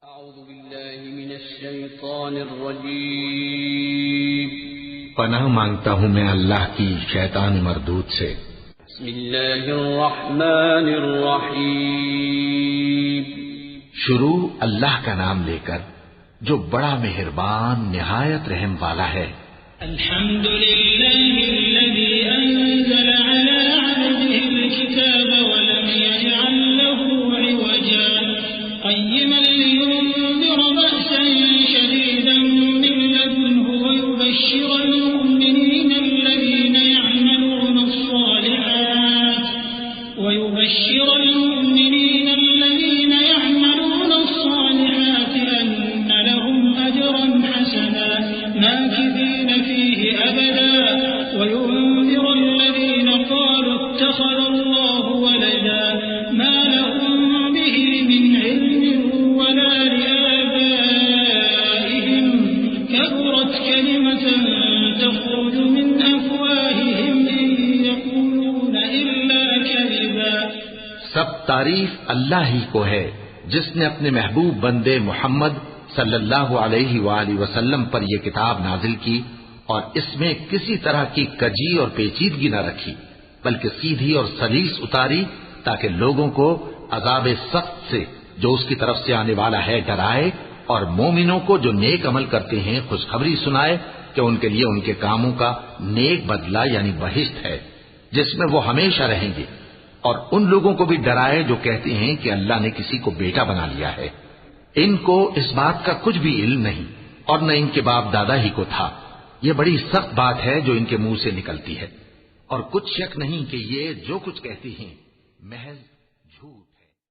اعوذ باللہ من الشیطان الرجیم پناہ مانگتا ہوں میں اللہ کی شیطان مردود سے۔ بسم اللہ الرحمن الرحیم شروع اللہ کا نام لے کر جو بڑا مہربان نہایت رحم والا ہے۔ الحمد للہ الذی انزل علی عبده الكتاب ولم يجعل له عوجا قیما لينذر بأسا شديدا من لدنه ويبشر المؤمنين الذين يعملون الصالحات أن لهم أجرا حسنا ماكثين فيه أبدا وينذر الذين قالوا اتخذ الله ولدا ما لهم به من علم ولا لآبائهم كبرت كلمة تخرج من أفواههم إن يقولون إلا كذبا۔ سب تعریف اللہ ہی کو ہے جس نے اپنے محبوب بندے محمد صلی اللہ علیہ وآلہ وسلم پر یہ کتاب نازل کی اور اس میں کسی طرح کی کجی اور پیچیدگی نہ رکھی بلکہ سیدھی اور سلیس اتاری تاکہ لوگوں کو عذاب سخت سے جو اس کی طرف سے آنے والا ہے ڈرائے اور مومنوں کو جو نیک عمل کرتے ہیں خوشخبری سنائے کہ ان کے لیے ان کے کاموں کا نیک بدلہ یعنی بہشت ہے جس میں وہ ہمیشہ رہیں گے، اور ان لوگوں کو بھی ڈرائے جو کہتے ہیں کہ اللہ نے کسی کو بیٹا بنا لیا ہے۔ ان کو اس بات کا کچھ بھی علم نہیں اور نہ ان کے باپ دادا ہی کو تھا۔ یہ بڑی سخت بات ہے جو ان کے منہ سے نکلتی ہے، اور کچھ شک نہیں کہ یہ جو کچھ کہتی ہیں محض جھوٹ